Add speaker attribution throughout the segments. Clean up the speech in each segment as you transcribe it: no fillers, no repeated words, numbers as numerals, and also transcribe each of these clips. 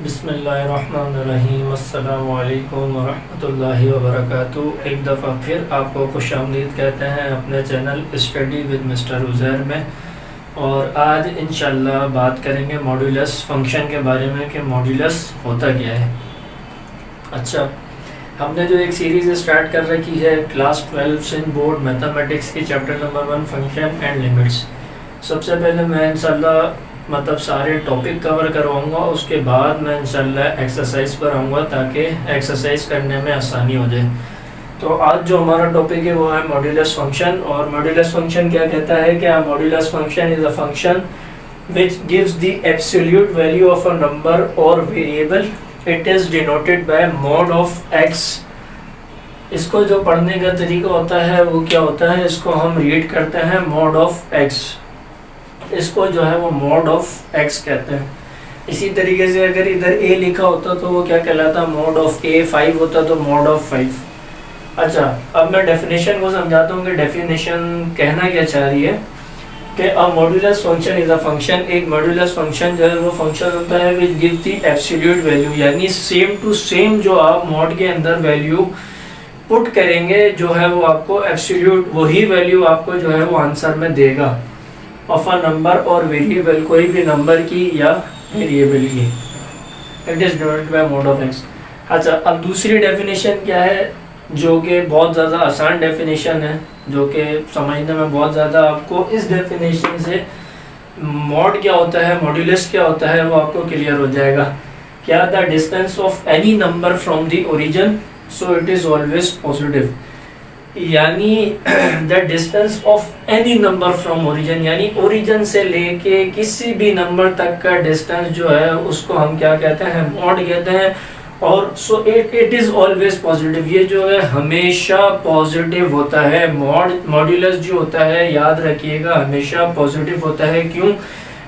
Speaker 1: बिस्मिल्लाहिर्रहमानिर्रहीम अस्सलामु अलैकुम वरहमतुल्लाहि वबरकातुहू। एक दफ़ा फिर आपको खुशामदीद कहते हैं अपने channel study with mister Uzair में। और आज इंशाल्लाह बात करेंगे मॉड्यूलस फंक्शन के बारे में कि मॉड्यूलस होता क्या है। अच्छा, हमने जो एक सीरीज़ स्टार्ट कर रखी है क्लास 12 से बोर्ड मैथमेटिक्स की chapter number 1 function and limits. सबसे पहले मैं इंशाल्लाह सारे टॉपिक कवर करवाऊँगा, उसके बाद मैं इंशाल्लाह एक्सरसाइज पर आऊँगा ताकि एक्सरसाइज करने में आसानी हो जाए। तो आज जो हमारा टॉपिक है वो है मॉड्यूलस फंक्शन। और मॉड्यूलस फंक्शन क्या कहता है कि modulus function is a function which gives the absolute value of a number or variable. It is denoted by mod of x. इसको जो पढ़ने का तरीका होता है वो क्या होता है, इसको हम रीड करते हैं mod of x। इसको जो है वो mod of x कहते हैं। इसी तरीके से अगर इधर a लिखा होता तो वो क्या कहलाता, mod of a। 5 होता तो mod of 5। अच्छा, अब मैं डेफिनेशन को समझाता हूँ कि डेफिनेशन कहना क्या चाह रही है कि a modulus function is a function. एक मॉड्यूलस फंक्शन जो है वो फंक्शन होता है which give the absolute value, यानी सेम टू सेम जो आप मॉड के अंदर वैल्यू पुट करेंगे जो है वो आपको एब्सोल्यूट वही वैल्यू आपको जो है वो आंसर में देगा ऑफ अ नंबर और वेरिएबल, कोई भी नंबर की या वेरिएबल की। It is denoted by mode of x. अच्छा, अब दूसरी डेफिनेशन क्या है जो कि बहुत ज़्यादा आसान डेफिनेशन है, जो कि समझने में बहुत ज़्यादा आपको इस डेफिनेशन से मॉड क्या होता है, मॉड्यूलस क्या होता है वो आपको क्लियर हो जाएगा। क्या, the distance of any number from the origin so it is always positive, यानी the distance of any number from origin, यानी ओरिजिन से लेके किसी भी नंबर तक का डिस्टेंस जो है उसको हम क्या कहते हैं, मॉड कहते हैं। और सो इट इज़ ऑलवेज पॉजिटिव, ये जो है हमेशा पॉजिटिव होता है। मॉड्यूलस जो होता है याद रखिएगा हमेशा पॉजिटिव होता है। क्यों?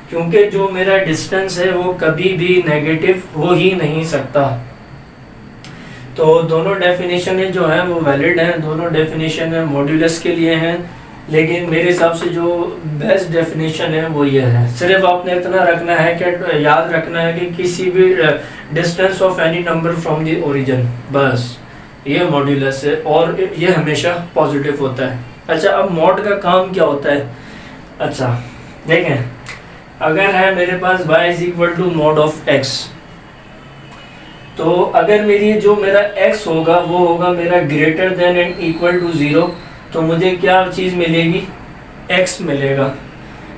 Speaker 1: क्योंकि जो मेरा डिस्टेंस है वो कभी भी नेगेटिव हो ही नहीं सकता। तो दोनों डेफिनेशन जो है वो वैलिड हैं, दोनों डेफिनेशन है मॉड्यूलस के लिए हैं, लेकिन मेरे हिसाब से जो बेस्ट डेफिनेशन है वो ये है। सिर्फ आपने इतना रखना है कि याद रखना है कि किसी भी distance of any number from the origin, बस ये मॉड्यूलस है और ये हमेशा पॉजिटिव होता है। अच्छा, अब मॉड का काम क्या होता है। अच्छा देखें, अगर है मेरे पास y is equal to mod of x, तो अगर मेरी जो मेरा x होगा वो होगा मेरा greater than and equal to 0, तो मुझे क्या चीज़ मिलेगी, x मिलेगा।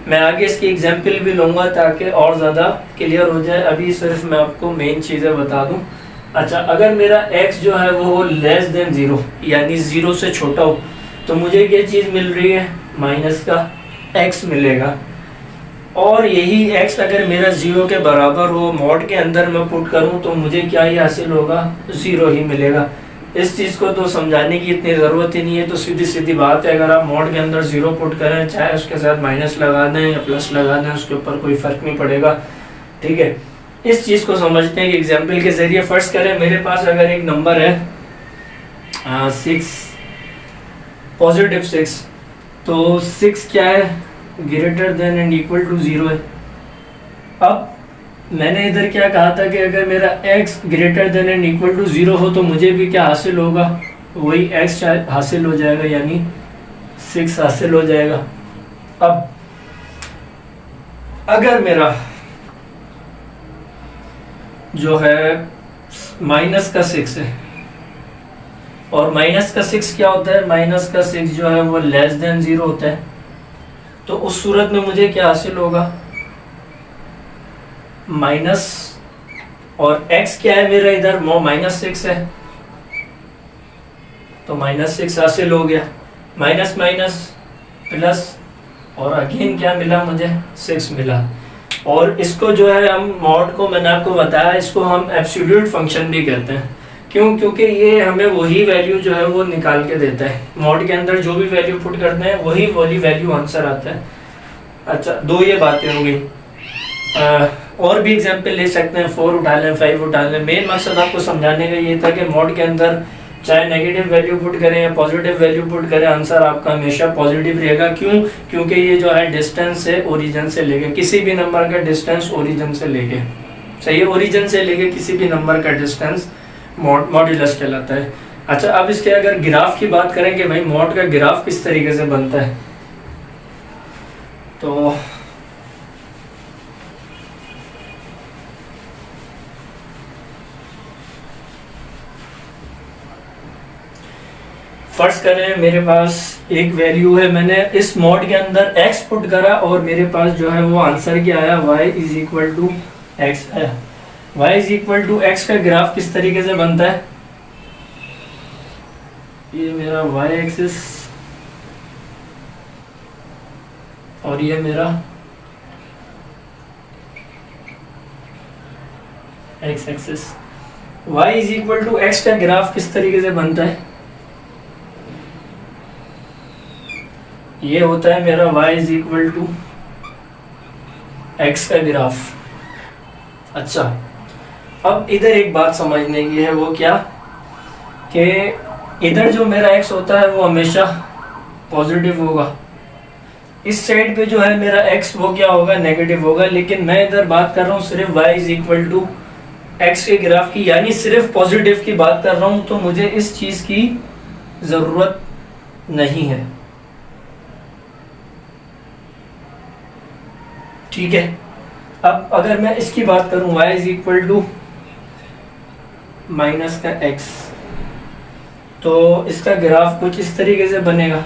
Speaker 1: मैं आगे इसकी एग्जांपल भी लूँगा ताकि और ज़्यादा क्लियर हो जाए, अभी सिर्फ मैं आपको मेन चीज़ें बता दूँ। अच्छा, अगर मेरा x जो है वो लेस देन 0 यानी 0 से छोटा हो, तो मुझे क्या चीज़ मिल रही है, माइनस का x मिलेगा। और यही x अगर मेरा 0 के बराबर हो, मॉड के अंदर मैं पुट करूं तो मुझे क्या ही हासिल होगा, 0 ही मिलेगा। इस चीज़ को तो समझाने की इतनी ज़रूरत ही नहीं है, तो सीधी सीधी बात है, अगर आप मॉड के अंदर 0 पुट करें, चाहे उसके साथ माइनस लगा दें या प्लस लगा दें, उसके ऊपर कोई फ़र्क नहीं पड़ेगा। ठीक है, इस चीज़ को समझते हैं कि एग्जाम्पल के ज़रिए। फर्स्ट करें, मेरे पास अगर एक नंबर है 6 पॉजिटिव 6, तो 6 क्या है, greater than and equal to 0 है। अब मैंने इधर क्या कहा था कि अगर मेरा x greater than and equal to 0 हो तो मुझे भी क्या हासिल होगा, वही x हासिल हो जाएगा, यानी 6 हासिल हो जाएगा। अब अगर मेरा जो है माइनस का 6 है, और माइनस का 6 क्या होता है, माइनस का 6 जो है वो लेस देन 0 होता है, तो उस सूरत में मुझे क्या हासिल होगा, माइनस, और x क्या है मेरा इधर -6 है, तो -6 हासिल हो गया। माइनस माइनस प्लस, और अगेन क्या मिला मुझे, 6 मिला। और इसको जो है हम मॉड को, मैंने आपको बताया, इसको हम एब्सोल्यूट फंक्शन भी कहते हैं। क्यों? क्योंकि ये हमें वही वैल्यू जो है वो निकाल के देता है। मॉड के अंदर जो भी वैल्यू पुट करते हैं वही वैल्यू आंसर आता है। अच्छा, दो ये बातें हो गई। और भी एग्जांपल ले सकते हैं, 4 उठा लें, 5 उठा लें। मेन मकसद आपको समझाने का ये था कि मॉड के अंदर चाहे नेगेटिव वैल्यू पुट करें या पॉजिटिव वैल्यू पुट करें, आंसर आपका हमेशा पॉजिटिव रहेगा। क्यों? क्योंकि ये जो है डिस्टेंस है ओरिजिन से लेके, किसी भी नंबर का डिस्टेंस ओरिजिन से लेके, सही है, ओरिजिन से लेके किसी भी नंबर का डिस्टेंस मॉड्यूलस कहलाता है। अच्छा, अब इसके अगर ग्राफ की बात करें कि भाई मॉड का ग्राफ किस तरीके से बनता है, तो फर्ज करें मेरे पास एक वैल्यू है, मैंने इस मॉड के अंदर x पुट करा और मेरे पास जो है वो आंसर क्या आया, y is equal to x आया। y is equal to x का ग्राफ किस तरीके से बनता है, ये मेरा y एक्सिस और ये मेरा x axis. y is equal to x का ग्राफ किस तरीके से बनता है, ये होता है मेरा y is equal to x का ग्राफ। अच्छा, अब इधर एक बात समझने की है, वो क्या कि इधर जो मेरा x होता है वो हमेशा पॉजिटिव होगा, इस साइड पे जो है मेरा x वो क्या होगा, नेगेटिव होगा। लेकिन मैं इधर बात कर रहा हूँ सिर्फ y is equal to x के ग्राफ की, यानी सिर्फ पॉजिटिव की बात कर रहा हूँ, तो मुझे इस चीज की जरूरत नहीं है। ठीक है, अब अगर मैं इसकी बात करूं y is equal to minus का x, तो इसका ग्राफ कुछ इस तरीके से बनेगा।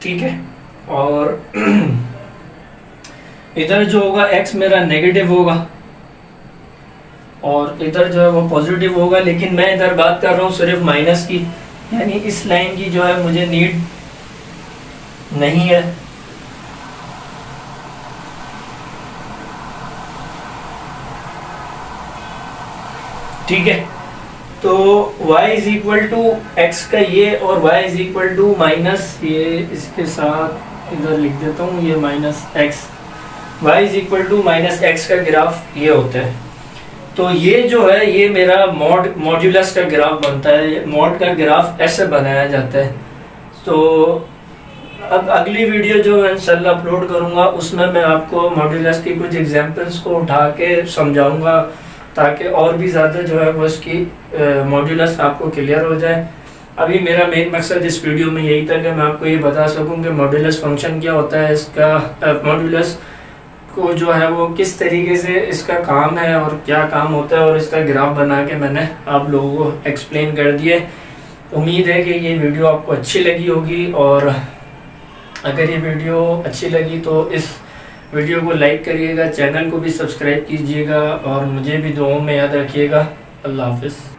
Speaker 1: ठीक है, और इधर जो होगा x मेरा नेगेटिव होगा और इधर जो है वो पॉजिटिव होगा। लेकिन मैं इधर बात कर रहा हूँ सिर्फ माइनस की, यानी इस लाइन की जो है मुझे नीड नहीं है। ठीक है, तो y is equal to x का ये और y is equal to minus, ये इसके साथ इधर लिख देता हूँ, ये minus x, y is equal to minus x का ग्राफ ये होता है। तो ये जो है ये मेरा मॉड्यूलस का ग्राफ बनता है, मॉड का ग्राफ ऐसे बनाया जाता है। तो अब अगली वीडियो जो इंशाल्लाह अपलोड करूंगा उसमें मैं आपको मॉड्यूलस की कुछ एग्जांपल्स को उठा के समझाऊंगा, ताकि और भी ज़्यादा जो है वो इसकी मॉड्यूलस आपको क्लियर हो जाए। अभी मेरा मेन मकसद इस वीडियो में यही था कि मैं आपको ये बता सकूं कि मॉड्यूलस फंक्शन क्या होता है, इसका मॉड्यूलस को जो है वो किस तरीके से इसका काम है और क्या काम होता है, और इसका ग्राफ बना के मैंने आप लोगों को एक्सप्लेन कर दिए। उम्मीद है कि ये वीडियो आपको अच्छी लगी होगी, और अगर ये वीडियो अच्छी लगी तो इस वीडियो को लाइक करिएगा, चैनल को भी सब्सक्राइब कीजिएगा और मुझे भी दुआओं में याद रखिएगा। अल्लाह हाफिज़।